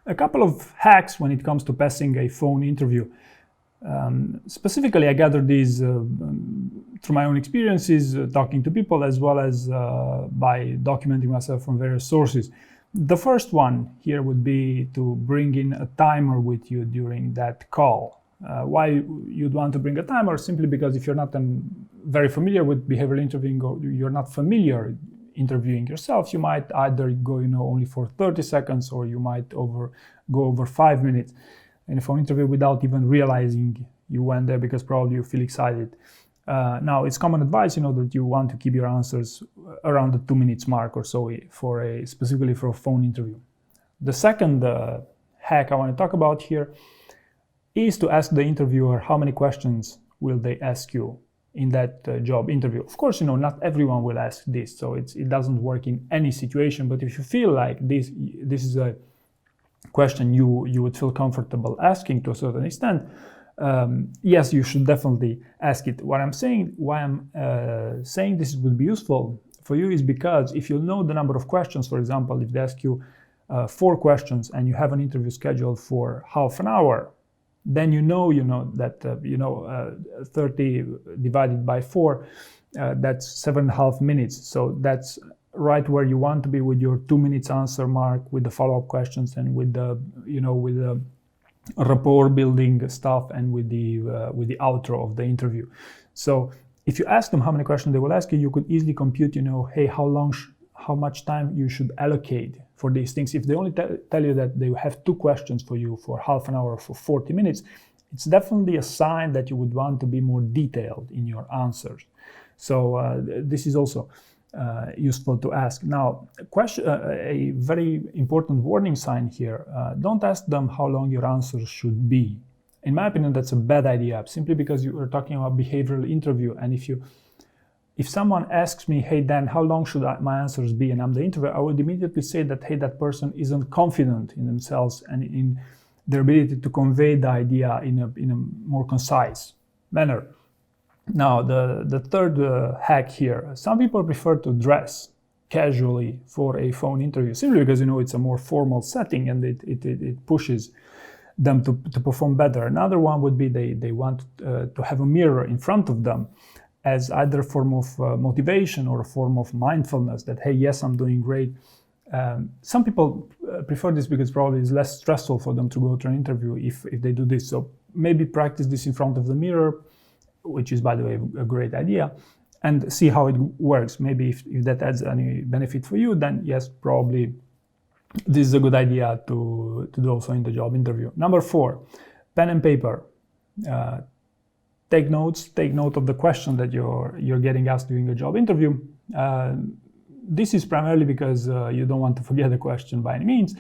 A couple of hacks when it comes to passing a phone interview. Specifically, I gathered these through my own experiences, talking to people, as well as by documenting myself from various sources. The first one here would be to bring in a timer with you during that call. Why you'd want to bring a timer? Simply because if you're not very familiar with behavioral interviewing, or you're not familiar interviewing yourself, you might either go only for 30 seconds, or you might go over 5 minutes in a phone interview without even realizing you went there, because probably you feel excited. Now, it's common advice, that you want to keep your answers around the 2 minutes mark or so specifically for a phone interview. The second hack I want to talk about here is to ask the interviewer how many questions will they ask you in that job interview. Of course, not everyone will ask this, so it doesn't work in any situation. But if you feel like this is a question you would feel comfortable asking to a certain extent, yes, you should definitely ask it. Why I'm saying this would be useful for you is because if you know the number of questions, for example, if they ask you 4 questions and you have an interview scheduled for half an hour, then that 30 divided by 4, that's 7.5 minutes. So that's right where you want to be with your 2 minutes answer mark, with the follow-up questions, and with the rapport building stuff, and with the outro of the interview. So if you ask them how many questions they will ask you, you could easily compute, hey, how much time you should allocate for these things. If they only tell you that they have 2 questions for you for half an hour or for 40 minutes, it's definitely a sign that you would want to be more detailed in your answers. So this is also useful to ask. Now, a very important warning sign here, don't ask them how long your answers should be. In my opinion, that's a bad idea, simply because you are talking about behavioral interview. And if someone asks me, hey, Dan, how long should my answers be, and I'm the interviewer, I would immediately say that, hey, that person isn't confident in themselves and in their ability to convey the idea in a more concise manner. Now, the third hack here, some people prefer to dress casually for a phone interview, simply because, it's a more formal setting and it pushes them to perform better. Another one would be they want to have a mirror in front of them as either a form of motivation or a form of mindfulness, that, hey, yes, I'm doing great. Some people prefer this because probably it's less stressful for them to go to an interview if they do this. So maybe practice this in front of the mirror, which is, by the way, a great idea, and see how it works. Maybe if that adds any benefit for you, then yes, probably this is a good idea to do also in the job interview. Number 4, pen and paper. Take notes. Take note of the question that you're getting asked during a job interview. This is primarily because you don't want to forget the question by any means,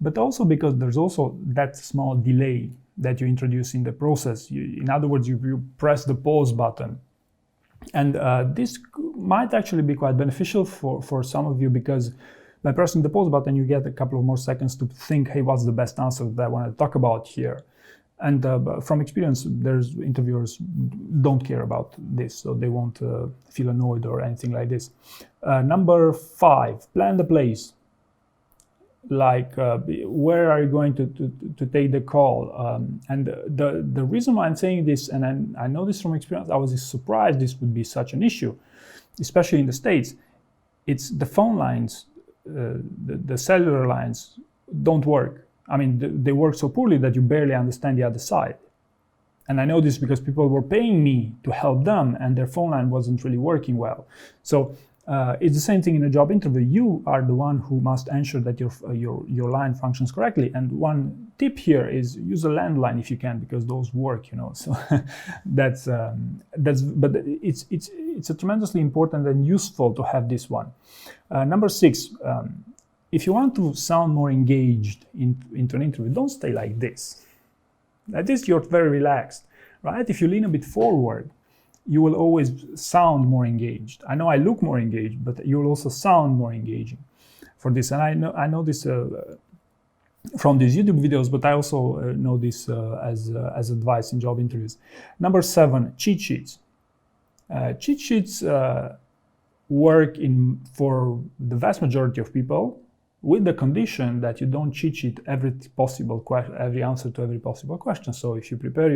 but also because there's also that small delay that you introduce in the process. In other words, you press the pause button. And this might actually be quite beneficial for some of you, because by pressing the pause button, you get a couple of more seconds to think, hey, what's the best answer that I want to talk about here? And from experience, there's interviewers don't care about this, so they won't feel annoyed or anything like this. Number 5, plan the place. Like, where are you going to take the call? And the reason why I'm saying this, and I know this from experience, I was surprised this would be such an issue, especially in the States. It's the phone lines, the cellular lines don't work. I mean, they work so poorly that you barely understand the other side. And I know this because people were paying me to help them, and their phone line wasn't really working well. So it's the same thing in a job interview. You are the one who must ensure that your line functions correctly. And one tip here is use a landline if you can, because those work, So but it's a tremendously important and useful to have this one. Number 6. If you want to sound more engaged into an interview, don't stay like this. Like this, you're very relaxed, right? If you lean a bit forward, you will always sound more engaged. I know I look more engaged, but you will also sound more engaging for this. And I know this from these YouTube videos, but I also know this as advice in job interviews. Number 7, cheat sheets. Cheat sheets work for the vast majority of people with the condition that you don't cheat sheet every answer to every possible question. So if you prepare,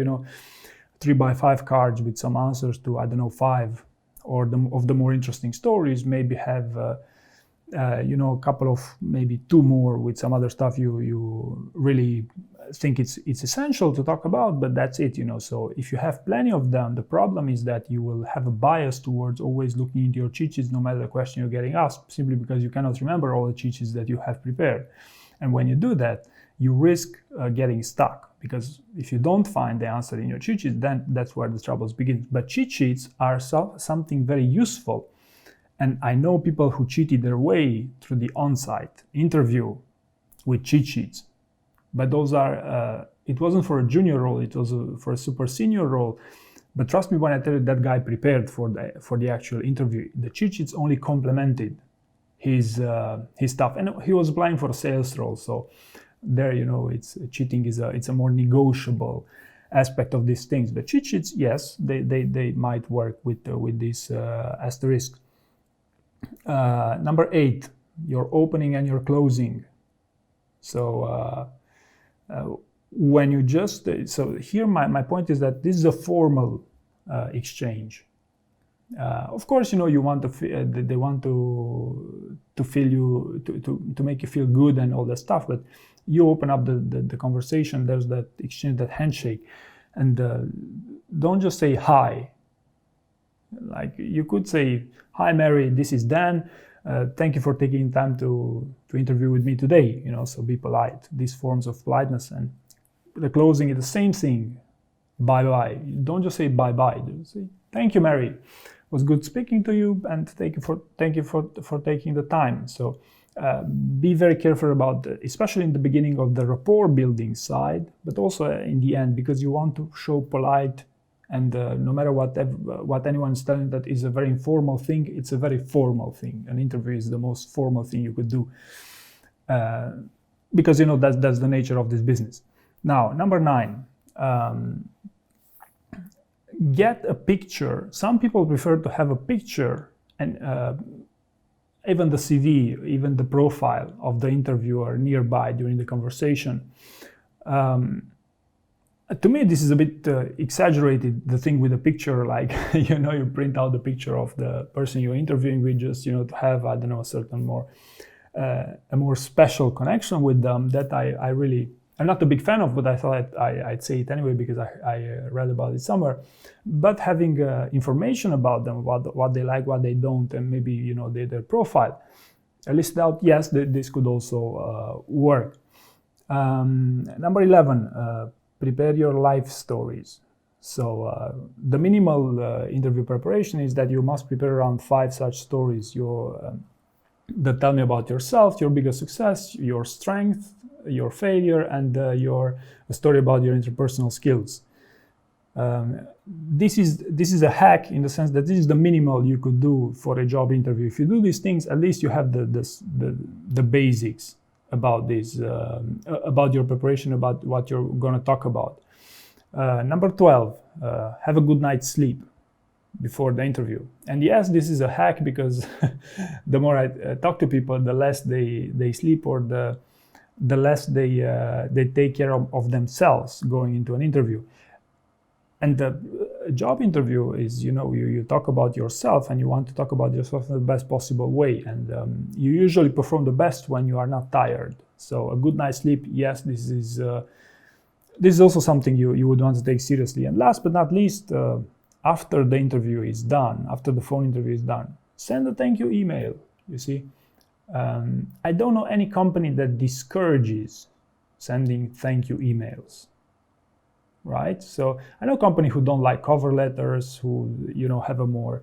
3x5 cards with some answers to, I don't know, 5 or of the more interesting stories, maybe have a couple of, maybe 2 more with some other stuff you really think it's essential to talk about, but that's it. So if you have plenty of them, the problem is that you will have a bias towards always looking into your cheat sheets no matter the question you're getting asked, simply because you cannot remember all the cheat sheets that you have prepared. And when you do that, you risk getting stuck, because if you don't find the answer in your cheat sheets, then that's where the troubles begin. But cheat sheets are something very useful. And I know people who cheated their way through the on-site interview with cheat sheets. But those are, it wasn't for a junior role, it was for a super senior role. But trust me when I tell you that guy prepared for the actual interview. The cheat sheets only complemented his stuff. And he was applying for a sales role. So there, it's cheating it's a more negotiable aspect of these things. But cheat sheets, yes, they might work with this asterisk. Number 8, your opening and your closing. So when you so here my point is that this is a formal exchange. Of course, you want to they want to feel you to make you feel good and all that stuff, but you open up the conversation. There's that exchange, that handshake, and don't just say hi. Like you could say, "Hi Mary, this is Dan. Thank you for taking time to interview with me today." So be polite. These forms of politeness. And the closing is the same thing. Bye bye. Don't just say bye bye. Say, "Thank you, Mary. It was good speaking to you, and thank you for taking the time." So be very careful about, especially in the beginning of the rapport building side, but also in the end, because you want to show polite. And no matter what anyone's telling, that is a very informal thing, it's a very formal thing. An interview is the most formal thing you could do, because that's the nature of this business. Now, number 9, get a picture. Some people prefer to have a picture, and even the CV, even the profile of the interviewer nearby during the conversation. To me, this is a bit exaggerated, the thing with the picture, like, you print out the picture of the person you're interviewing with just, to have, I don't know, a certain a more special connection with them that I'm not a big fan of, but I thought I'd say it anyway because I read about it somewhere. But having information about them, what they like, what they don't, and maybe, their profile listed out, yes, this could also work. Number 11, prepare your life stories. So the minimal interview preparation is that you must prepare around 5 such stories. That tell me about yourself, your biggest success, your strength, your failure, and a story about your interpersonal skills. This is a hack in the sense that this is the minimal you could do for a job interview. If you do these things, at least you have the basics about this, about your preparation, about what you're going to talk about. Number 12, have a good night's sleep before the interview. And yes, this is a hack because the more I talk to people, the less they sleep, or the less they take care of themselves going into an interview. And the job interview is, you talk about yourself, and you want to talk about yourself in the best possible way. And you usually perform the best when you are not tired. So a good night's sleep, yes, this is also something you would want to take seriously. And last but not least, after the interview is done, after the phone interview is done, send a thank you email. You see, I don't know any company that discourages sending thank you emails. Right? So I know companies who don't like cover letters, who have a more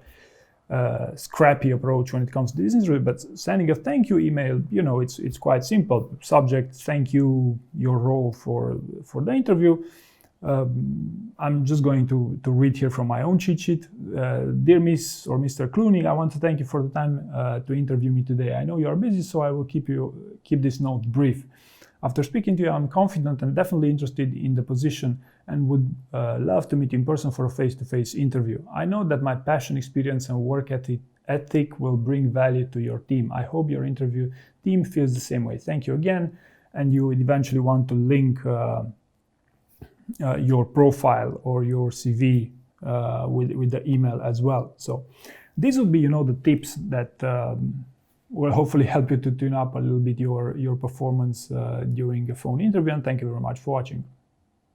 scrappy approach when it comes to this interview. But sending a thank you email, it's quite simple. Subject: thank you, your role for the interview. I'm just going to read here from my own cheat sheet. Dear Miss or Mr. Clooney, I want to thank you for the time to interview me today. I know you are busy, so I will keep this note brief. After speaking to you, I'm confident and definitely interested in the position and would love to meet you in person for a face-to-face interview. I know that my passion, experience, and work ethic ethic will bring value to your team. I hope your interview team feels the same way. Thank you again. And you would eventually want to link your profile or your CV with the email as well. So these would be, the tips that will hopefully help you to tune up a little bit your performance during a phone interview. And thank you very much for watching.